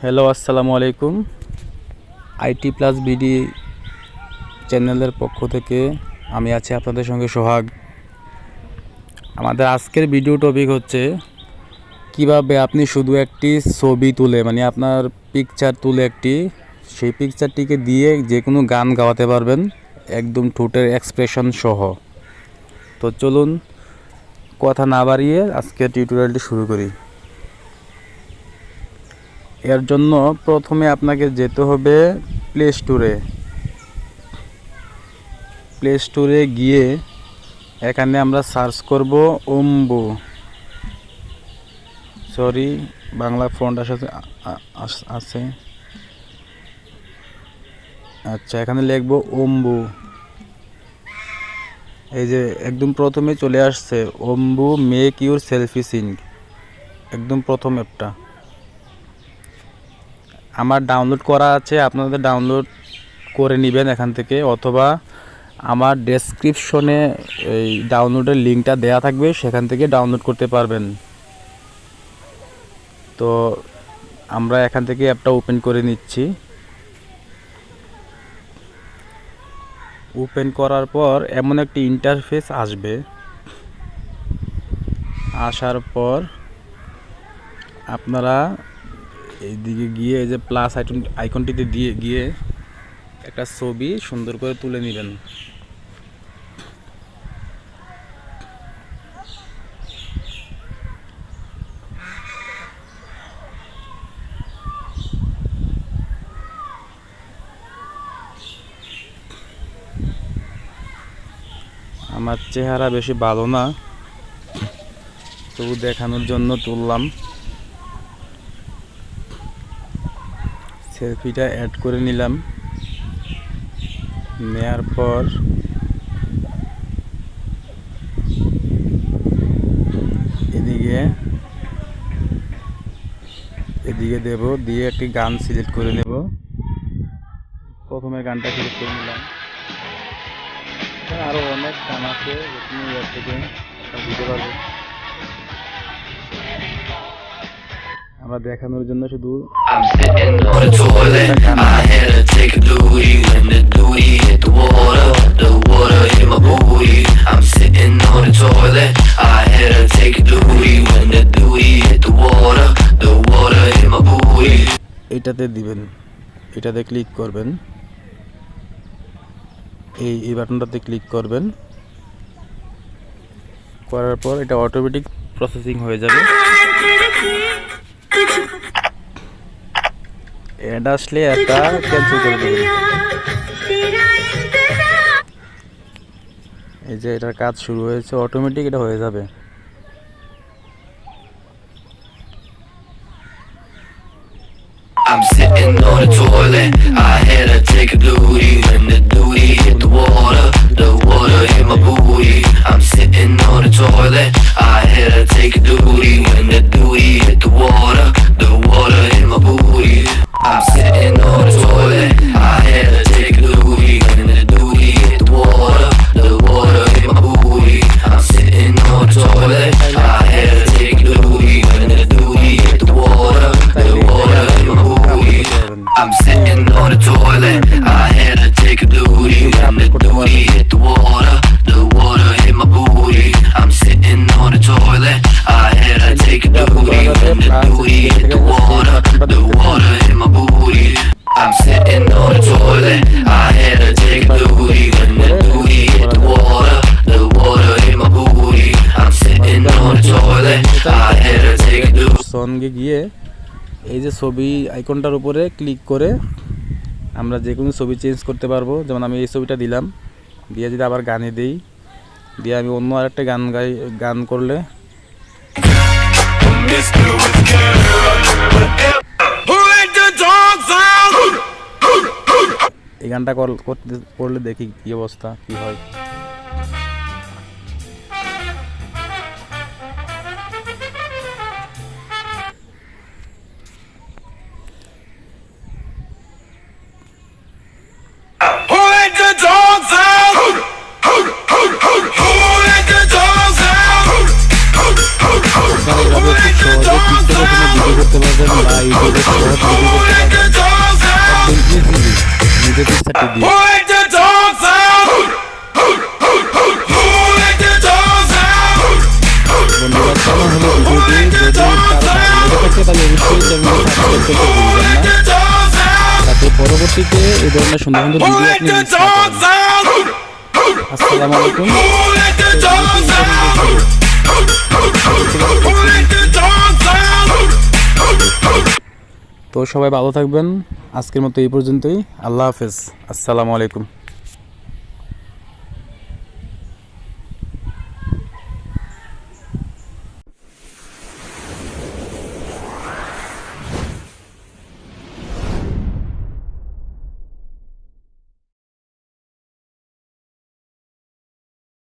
Hello আসসালামু আলাইকুম। IT plus BD চ্যানেলের পক্ষ থেকে আমি আছি আপনাদের সঙ্গে সোহাগ। আমাদের আজকের ভিডিও টপিক হচ্ছে কিভাবে আপনি শুধু একটি ছবি তুলে আপনার পিকচার তুলে সেই পিকচারটিকে দিয়ে যে কোনো গান গাওয়াতে পারবেন একদম ঠোঁটের এক্সপ্রেশন সহ। তো চলুন কথা না বাড়িয়ে আজকের টিউটোরিয়ালটি শুরু করি। এর জন্য প্রথমে আপনাকে যেতে হবে প্লে স্টোরে গিয়ে এখানে আমরা সার্চ করব ওম্বু, বাংলা ফন্ট আছে। আচ্ছা, এখানে লিখব ওম্বু। এই যে একদম প্রথমে চলে আসছে ওম্বু মেক ইউর সেলফি সিঙ্ক, একদম প্রথম অ্যাপটা আমার ডাউনলোড করা আছে। আপনাদের ডাউনলোড করে নেবেন এখান থেকে, অথবা আমার ডেসক্রিপশনে এই ডাউনলোডের লিঙ্কটা দেয়া থাকবে, সেখান থেকে ডাউনলোড করতে পারবেন। তো আমরা এখান থেকে অ্যাপটা ওপেন করে নিচ্ছি। ওপেন করার পর এমন একটি ইন্টারফেস আসবে। আসার পর আপনারা এইদিকে গিয়ে এই যে প্লাস আইকনটিতে দিয়ে গিয়ে একটা ছবি সুন্দর করে তুলে নেবেন। আমার চেহারা বেশি ভালো না, তবু দেখানোর জন্য তুললাম। সেলফিটা অ্যাড করে নিলাম। নেয়ার পর এদিকে দেব, দিয়ে একটি গান সিলেক্ট করে নেব। প্রথমে গানটা সিলেক্ট করে নিলাম। আরো অনেক গান আছে, থেকে দিতে পারবো। আমরা দেখানোর জন্য শুধু এটাতে দিবেন, এটাতে ক্লিক করবেন, এই বাটনটাতে ক্লিক করবেন। করার পর এটা অটোমেটিক প্রসেসিং হয়ে যাবে। অ্যাড আসলে এটা ক্যান্সেল করে দেবেন। এই যে এটার কাজ শুরু হয়েছে, অটোমেটিক এটা হয়ে যাবে। I'm sitting on the toilet, I had to take a duty. When the duty hit the water hit my booty. I'm sitting on the toilet, I had to take a duty. When the duty hit the water hit my booty. I'm sitting on the toilet, I had to take a duty. When the duty hit the water hit my booty. I'm sitting on the toilet, I had to take a duty. When the duty hit the water hit my booty. I'm sitting on the toilet, I had to take a duty. When the duty hit the water hit my booty. I'm sitting on the toilet, I had to take a duty. When the duty hit the water hit my booty. I'm sitting on the toilet, I had to take a duty. When the duty hit the water hit my booty. I'm sitting on the toilet, I had to take a duty. সঙ্গে গিয়ে এই যে ছবি আইকনটার উপরে click করে আমরা যে কোনো ছবি চেঞ্জ করতে পারবো। যেমন আমি এই ছবিটা দিলাম, দিয়ে যদি আবার গানে দিই, দিয়ে আমি অন্য আরেকটা গান করলে এই গানটা করলে দেখি কি অবস্থা, কি হয়। করতে পারবেন বা ইউটিউবে আনসারটি দিও। বন্ধুরা কেমন হলো ভিডিওটি, যদি কারো ভালো লেগে থাকে তাহলে অবশ্যই চ্যানেলটি সাবস্ক্রাইব করতে ভুলবেন না, যাতে পরবর্তীতে এই ধরনের সুন্দর সুন্দর ভিডিও আপনি মিস না করেন। আসসালামু আলাইকুম। তো সবাই ভালো থাকবেন, আজকের মতো এই পর্যন্তই। আল্লাহ হাফেজ, আসসালামু আলাইকুম।